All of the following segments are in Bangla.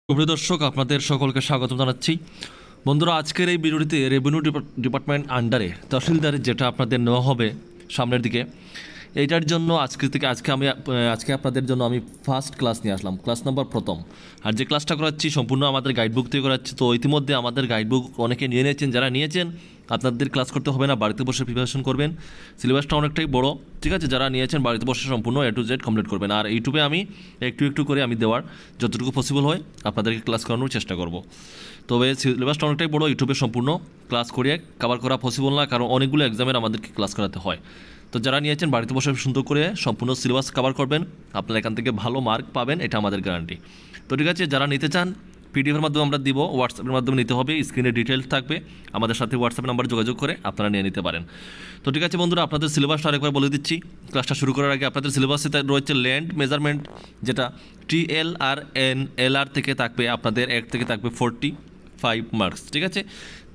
সুপ্রিয় দর্শক, আপনাদের সকলকে স্বাগত জানাচ্ছি। বন্ধুরা, আজকের এই ভিডিওটিতে রেভিনিউ ডিপার্টমেন্ট আন্ডারে তহসিলদারের যেটা আপনাদের নেওয়া হবে সামনের দিকে, এইটার জন্য আজকে আপনাদের জন্য আমি ফার্স্ট ক্লাস নিয়ে আসলাম, ক্লাস নাম্বার প্রথম। আর যে ক্লাসটা করাচ্ছি সম্পূর্ণ আমাদের গাইডবুক থেকে করাচ্ছি। তো ইতিমধ্যে আমাদের গাইডবুক অনেকে নিয়ে নিয়েছেন, যারা নিয়েছেন আপনাদের ক্লাস করতে হবে না, বাড়িতে বসে প্রিপারেশন করবেন। সিলেবাসটা অনেকটাই বড়, ঠিক আছে? যারা নিয়েছেন বাড়িতে বসে সম্পূর্ণ A to Z কমপ্লিট করবেন। আর ইউটিউবে আমি একটু একটু করে আমি দেওয়ার যতটুকু পসিবল হয় আপনাদেরকে ক্লাস করানোর চেষ্টা করব। তবে সিলেবাসটা অনেকটাই বড়, ইউটিউবে সম্পূর্ণ ক্লাস করিয়ে কভার করা পসিবল না, কারণ অনেকগুলো এক্সামের আমাদেরকে ক্লাস করাতে হয়। তো যারা নিয়েছেন বাড়িতে বসে সুন্দর করে সম্পূর্ণ সিলেবাস কভার করবেন, আপনারা এখান থেকে ভালো মার্ক পাবেন, এটা আমাদের গ্যারান্টি। তো ঠিক আছে, যারা নিতে চান পিডিএফের মাধ্যমে আমরা দিব, হোয়াটসঅ্যাপের মাধ্যমে নিতে হবে, স্ক্রিনে ডিটেলস থাকবে, আমাদের সাথে হোয়াটসঅ্যাপ নাম্বার যোগাযোগ করে আপনারা নিয়ে নিতে পারেন। তো ঠিক আছে বন্ধুরা, আপনাদের সিলেবাসটা আরেকবার বলে দিচ্ছি। ক্লাসটা শুরু করার আগে আপনাদের সিলেবাসে রয়েছে ল্যান্ড মেজারমেন্ট, যেটা TLR থেকে থাকবে আপনাদের 1 থেকে থাকবে 45 মার্কস, ঠিক আছে?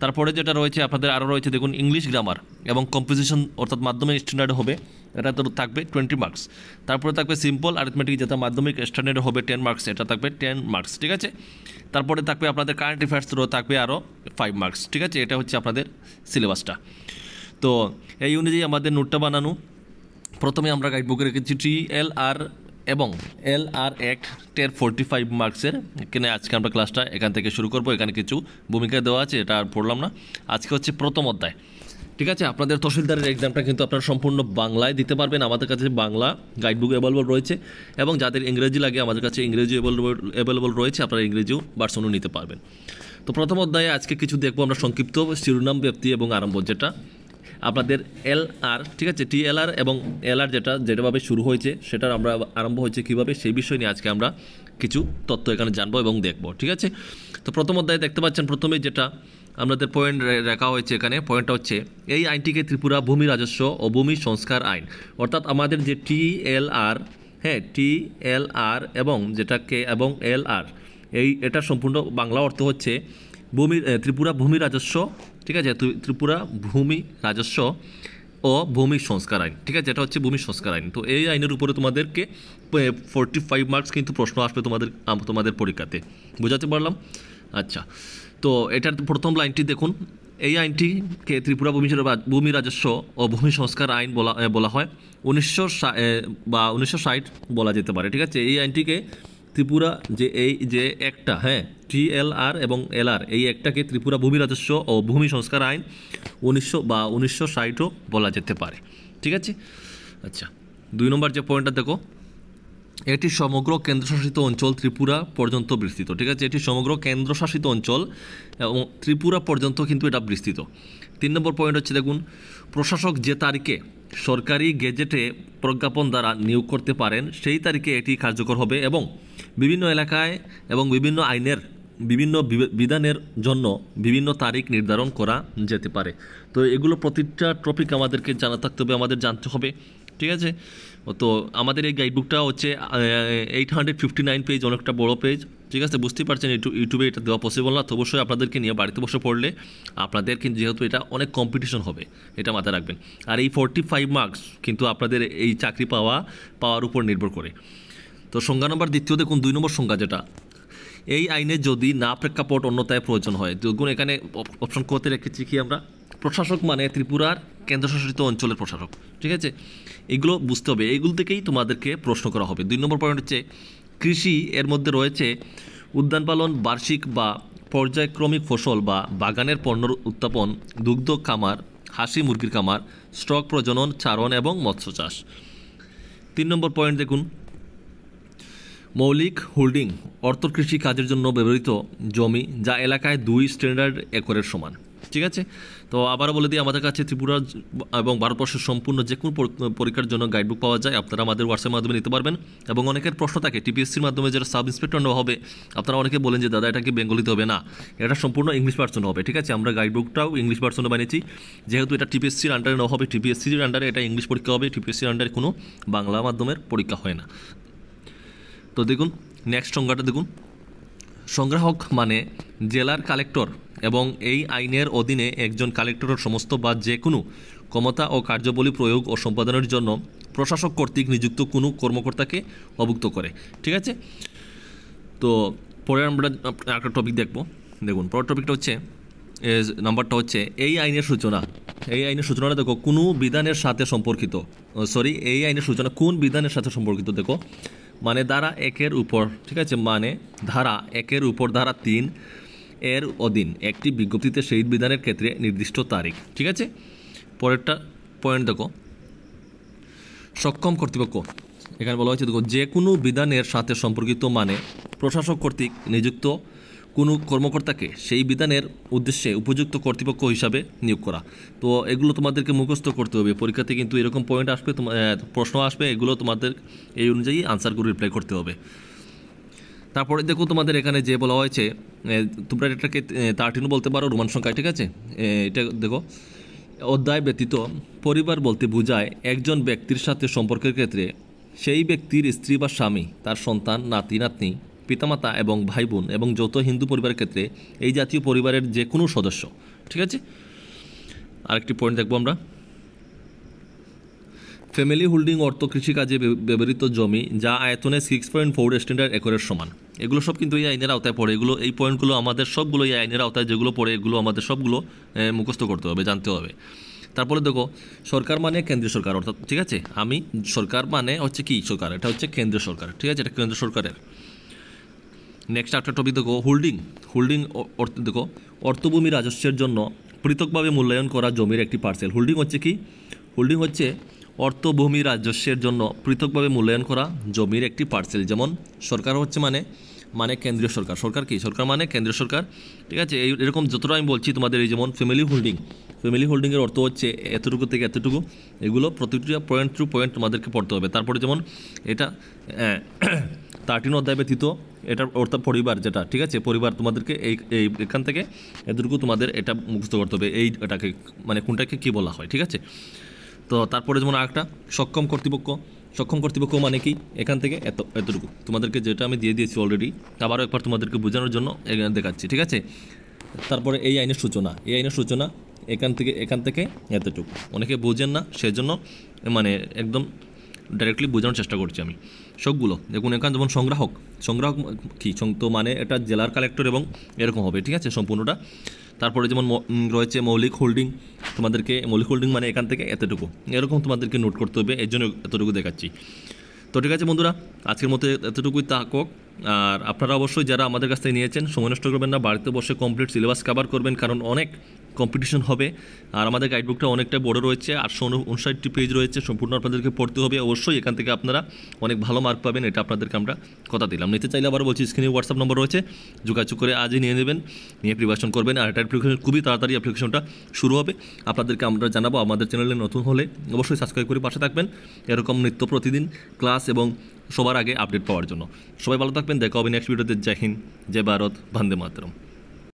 তারপরে যেটা রয়েছে আপনাদের আরও রয়েছে, দেখুন, ইংলিশ গ্রামার এবং কম্পোজিশন, অর্থাৎ মাধ্যমিক স্ট্যান্ডার্ড হবে, এটা তো থাকবে 20 মার্কস। তারপরে থাকবে সিম্পল অ্যারিথমেটিক, যেটা মাধ্যমিক স্ট্যান্ডার্ড হবে 10 মার্কস, এটা থাকবে 10 মার্কস, ঠিক আছে? তারপরে থাকবে আপনাদের কারেন্ট অ্যাফেয়ার্সও থাকবে আরও 5 মার্কস, ঠিক আছে? এটা হচ্ছে আপনাদের সিলেবাসটা। তো এই অনুযায়ী আমাদের নোটটা বানানো। প্রথমে আমরা গাইডবুকে রেখেছি TLR এবং LR অ্যাক্টের 45 মার্কসের। এখানে আজকে আমরা ক্লাসটা এখান থেকে শুরু করব। এখানে কিছু ভূমিকা দেওয়া আছে, এটা আর পড়লাম না। আজকে হচ্ছে প্রথম অধ্যায়, ঠিক আছে? আপনাদের তহসিলদারের এক্সামটা কিন্তু আপনারা সম্পূর্ণ বাংলায় দিতে পারবেন। আমাদের কাছে বাংলা গাইডবুক অ্যাভেলেবল রয়েছে, এবং যাদের ইংরেজি লাগে আমাদের কাছে ইংরেজি অ্যাভেলেবল রয়েছে, আপনারা ইংরেজিও ভার্সনও নিতে পারবেন। তো প্রথম অধ্যায়ে আজকে কিছু দেখবো আমরা সংক্ষিপ্ত শিরোনাম, ব্যাপ্তি এবং আরম্ভ, যেটা আপনাদের LR, ঠিক আছে? TLR এবং LR যেটাভাবে শুরু হয়েছে, সেটার আমরা আরম্ভ হয়েছে কীভাবে, সেই বিষয় নিয়ে আজকে আমরা কিছু তথ্য এখানে জানবো এবং দেখবো, ঠিক আছে? তো প্রথম অধ্যায়ে দেখতে পাচ্ছেন প্রথমে যেটা আমাদের পয়েন্ট রাখা হয়েছে, এখানে পয়েন্টটা হচ্ছে এই আইনটিকে ত্রিপুরা ভূমি রাজস্ব ও ভূমি সংস্কার আইন, অর্থাৎ আমাদের যে TLR, হ্যাঁ, TLR এবং যেটাকে এবং LR, এটা সম্পূর্ণ বাংলা অর্থ হচ্ছে ত্রিপুরা ভূমি রাজস্ব, ঠিক আছে? ত্রিপুরা ভূমি রাজস্ব ও ভূমি সংস্কার আইন, ঠিক আছে? এটা হচ্ছে ভূমি সংস্কার আইন। তো এই আইনের উপরে তোমাদেরকে 45 মার্কস কিন্তু প্রশ্ন আসবে তোমাদের পরীক্ষাতে, বুঝাতে পারলাম? আচ্ছা, তো এটার প্রথম লাইনটি দেখুন, এই আইনটিকে ত্রিপুরা ভূমি রাজস্ব ও ভূমি সংস্কার আইন বলা হয়। 1960 বলা যেতে পারে, ঠিক আছে? এই আইনটিকে ত্রিপুরা যে একটা, হ্যাঁ, TLR এবং LR, এই একটাকে ত্রিপুরা ভূমি রাজস্ব ও ভূমি সংস্কার আইন 1960ও বলা যেতে পারে, ঠিক আছে? আচ্ছা, 2 নম্বর যে পয়েন্টটা দেখো, এটি সমগ্র কেন্দ্রশাসিত অঞ্চল ত্রিপুরা পর্যন্ত বিস্তৃত, ঠিক আছে? এটি সমগ্র কেন্দ্রশাসিত অঞ্চল এবং ত্রিপুরা পর্যন্ত কিন্তু এটা বিস্তৃত। 3 নম্বর পয়েন্ট হচ্ছে, দেখুন, প্রশাসক যে তারিখে সরকারি গেজেটে প্রজ্ঞাপন দ্বারা নিয়োগ করতে পারেন, সেই তারিখে এটি কার্যকর হবে এবং বিভিন্ন এলাকায় এবং বিভিন্ন আইনের বিভিন্ন বিধানের জন্য বিভিন্ন তারিখ নির্ধারণ করা যেতে পারে। তো এগুলো প্রতিটা টপিক আমাদেরকে জানা থাকতে হবে, আমাদের জানতে হবে, ঠিক আছে? তো আমাদের এই গাইডবুকটা হচ্ছে 859 পেজ, অনেকটা বড় পেজ, ঠিক আছে? বুঝতেই পারছেন ইউটিউবে এটা দেওয়া পসিবল না। তো অবশ্যই আপনাদেরকে নিয়ে বাড়িতে বসে পড়লে আপনাদের কিন্তু, যেহেতু এটা অনেক কম্পিটিশন হবে, এটা মাথায় রাখবেন। আর এই 45 মার্কস কিন্তু আপনাদের এই চাকরি পাওয়ার উপর নির্ভর করে। তো সংজ্ঞা নম্বর দ্বিতীয় দেখুন, 2 নম্বর সংজ্ঞা, যেটা এই আইনে যদি না প্রেক্ষাপট অন্যতায় প্রয়োজন হয়। দেখুন, এখানে অপশন কোতে রেখেছি কি আমরা, প্রশাসক মানে ত্রিপুরার কেন্দ্রশাসিত অঞ্চলের প্রশাসক, ঠিক আছে? এগুলো বুঝতে হবে, এইগুলো থেকেই তোমাদেরকে প্রশ্ন করা হবে। 2 নম্বর পয়েন্ট হচ্ছে কৃষি, এর মধ্যে রয়েছে উদ্যান পালন, বার্ষিক বা পর্যায়ক্রমিক ফসল বা বাগানের পণ্য উৎপাদন, দুগ্ধ খামার, হাঁসি মুরগির খামার, স্টক প্রজনন, চারণ এবং মৎস্য চাষ। 3 নম্বর পয়েন্ট দেখুন, মৌলিক হোল্ডিং, অর্থ কৃষি কাজের জন্য ব্যবহৃত জমি যা এলাকায় 2 স্ট্যান্ডার্ড একরের সমান, ঠিক আছে? তো আবারও বলে দিই, আমাদের কাছে ত্রিপুরা এবং ভারতবর্ষের সম্পূর্ণ যে কোনো পরীক্ষার জন্য গাইডবুক পাওয়া যায়, আপনারা আমাদের হোয়াটসঅ্যাপের মাধ্যমে নিতে পারবেন। এবং অনেকের প্রশ্ন থাকে TPSCর মাধ্যমে যেটা সাব ইন্সপেক্টর হবে, আপনারা অনেকে বলেন যে দাদা এটা কি বেঙ্গলিতে হবে? না, এটা সম্পূর্ণ ইংলিশ ভার্সন হবে, ঠিক আছে? আমরা গাইডবুকটাও ইংলিশ ভার্সনে বানিয়েছি, যেহেতু এটা TPSCর আন্ডারে না হবে, TPSCর আন্ডারে এটা ইংলিশ পরীক্ষা হবে, TPSCর আন্ডারে কোনো বাংলা মাধ্যমের পরীক্ষা হয় না। তো দেখুন, নেক্সট সংজ্ঞাটা দেখুন, সংগ্রাহক মানে জেলার কালেক্টর, এবং এই আইনের অধীনে একজন কালেক্টরের সমস্ত বা যে কোনো ক্ষমতা ও কার্যাবলী প্রয়োগ ও সম্পাদনের জন্য প্রশাসক কর্তৃক নিযুক্ত কোনো কর্মকর্তাকে অভুক্ত করে, ঠিক আছে? তো পরে আমরা একটা টপিক দেখব। দেখুন পরের টপিকটা হচ্ছে নাম্বারটা হচ্ছে এই আইনের সূচনা। এই আইনের সূচনাটা দেখো কোনো বিধানের সাথে সম্পর্কিত, এই আইনের সূচনা কোন বিধানের সাথে সম্পর্কিত দেখো, মানে ধারা 1-এর উপর, ঠিক আছে, মানে ধারা 1-এর উপর ধারা 3 এর অধীন একটি বিজ্ঞপ্তিতে সেই বিধানের ক্ষেত্রে নির্দিষ্ট তারিখ, ঠিক আছে। পরেরটা পয়েন্ট দেখো, সক্ষম কর্তৃপক্ষ। এখানে বলা হয়েছে দেখো যে কোনো বিধানের সাথে সম্পর্কিত মানে প্রশাসক কর্তৃক নিযুক্ত কোনো কর্মকর্তাকে সেই বিধানের উদ্দেশ্যে উপযুক্ত কর্তৃপক্ষ হিসাবে নিয়োগ করা। তো এগুলো তোমাদেরকে মুখস্থ করতে হবে, পরীক্ষাতে কিন্তু এরকম পয়েন্ট আসবে, প্রশ্ন আসবে, এগুলো তোমাদের এই অনুযায়ী আনসারগুলো রিপ্লাই করতে হবে। তারপরে দেখো তোমাদের এখানে যে বলা হয়েছে, তোমরা এটাকে 13 বলতে পারো রোমান সংখ্যায়, ঠিক আছে। এটা দেখো, অধ্যায় ব্যতীত পরিবার বলতে বোঝায় একজন ব্যক্তির সাথে সম্পর্কের ক্ষেত্রে সেই ব্যক্তির স্ত্রী বা স্বামী, তার সন্তান, নাতি নাতনি, পিতামাতা এবং ভাই বোন এবং যৌথ হিন্দু পরিবারের ক্ষেত্রে এই জাতীয় পরিবারের যে কোনো সদস্য, ঠিক আছে। আরেকটি পয়েন্ট দেখবো আমরা, ফ্যামিলি হোল্ডিং অর্থ কৃষিকাজে ব্যবহৃত জমি যা আয়তনে 6.4 স্ট্যান্ডার্ড একরের সমান। এগুলো সব কিন্তু এই আইনের আওতায় পড়ে। এগুলো এই পয়েন্টগুলো আমাদের সবগুলো এই আইনের আওতায় যেগুলো পড়ে, এগুলো আমাদের সবগুলো মুখস্থ করতে হবে, জানতে হবে। তারপরে দেখো, সরকার মানে কেন্দ্রীয় সরকার, অর্থাৎ ঠিক আছে, আমি সরকার মানে হচ্ছে কি সরকার, এটা হচ্ছে কেন্দ্রীয় সরকার, ঠিক আছে, এটা কেন্দ্র সরকারের। নেক্সট একটা টপিক দেখো, হোল্ডিং অর্থ দেখো অর্থভূমি রাজস্বের জন্য পৃথকভাবে মূল্যায়ন করা জমির একটি পার্সেল। হোল্ডিং হচ্ছে কি, হোল্ডিং হচ্ছে অর্থভূমি রাজস্বের জন্য পৃথকভাবে মূল্যায়ন করা জমির একটি পার্সেল। যেমন সরকার হচ্ছে মানে কেন্দ্রীয় সরকার, সরকার কি সরকার মানে কেন্দ্রীয় সরকার, ঠিক আছে। এরকম যতটা আমি বলছি তোমাদের, এই যেমন ফ্যামিলি হোল্ডিংয়ের অর্থ হচ্ছে এতটুকু থেকে এতটুকু, এগুলো প্রতিটা পয়েন্ট টু পয়েন্ট তোমাদেরকে পড়তে হবে। তারপরে যেমন এটা 13 অধ্যায় ব্যতীত এটার অর্থাৎ পরিবার যেটা, ঠিক আছে, পরিবার তোমাদেরকে এখান থেকে এতটুকু তোমাদের এটা মুখস্থ করতে হবে, এটাকে মানে কোনটাকে কী বলা হয়, ঠিক আছে। তো তারপরে যেমন আরেকটা সক্ষম কর্তৃপক্ষ মানে কি, এখান থেকে এতটুকু তোমাদেরকে যেটা আমি দিয়ে দিয়েছি অলরেডি, আবারও একবার তোমাদেরকে বোঝানোর জন্য এখানে দেখাচ্ছি, ঠিক আছে। তারপরে এই আইনের সূচনা এখান থেকে এতটুকু, অনেকে বোঝেন না, সেজন্য মানে একদম ডাইরেক্টলি বোঝানোর চেষ্টা করছি আমি সবগুলো। দেখুন এখানে যেমন সংগ্রাহক কি, তো মানে এটা জেলার কালেক্টর এবং এরকম হবে, ঠিক আছে, সম্পূর্ণটা। তারপরে যেমন রয়েছে মৌলিক হোল্ডিং, তোমাদেরকে মৌলিক হোল্ডিং মানে এখান থেকে এতটুকু, এরকম তোমাদেরকে নোট করতে হবে, এর জন্য এতটুকু দেখাচ্ছি। তো ঠিক আছে বন্ধুরা, আজকের মতো এতটুকুই থাকুক। আর আপনারা অবশ্যই যারা আমাদের কাছ থেকে নিয়েছেন সময় নষ্ট করবেন না, বাড়িতে বসে কমপ্লিট সিলেবাস কভার করবেন, কারণ অনেক কম্পিটিশন হবে। আর আমাদের গাইডবুকটা অনেকটা বড় রয়েছে, 859টি পেজ রয়েছে, সম্পূর্ণ আপনাদেরকে পড়তে হবে। অবশ্যই এখান থেকে আপনারা অনেক ভালো মার্ক পাবেন, এটা আপনাদেরকে আমরা কথা দিলাম। নিতে চাইলে আবার বলছি, স্ক্রিনে হোয়াটসঅ্যাপ নম্বর রয়েছে, যোগাযোগ করে আজই নিয়ে নেবেন, নিয়ে প্রিপারেশন করবেন। আর এটা অ্যাপ্লিকেশন খুবই তাড়াতাড়ি অ্যাপ্লিকেশনটা শুরু হবে, আপনাদেরকে আমরা জানাবো। আমাদের চ্যানেলে নতুন হলে অবশ্যই সাবস্ক্রাইব করে পাশে থাকবেন, এরকম নিত্য প্রতিদিন ক্লাস এবং সবার আগে আপডেট পাওয়ার জন্য। সবাই ভালো থাকবেন, দেখা হবে নেক্সট ভিডিওতে। জয় হিন্দ, জয় ভারত, বন্দে মাতরম।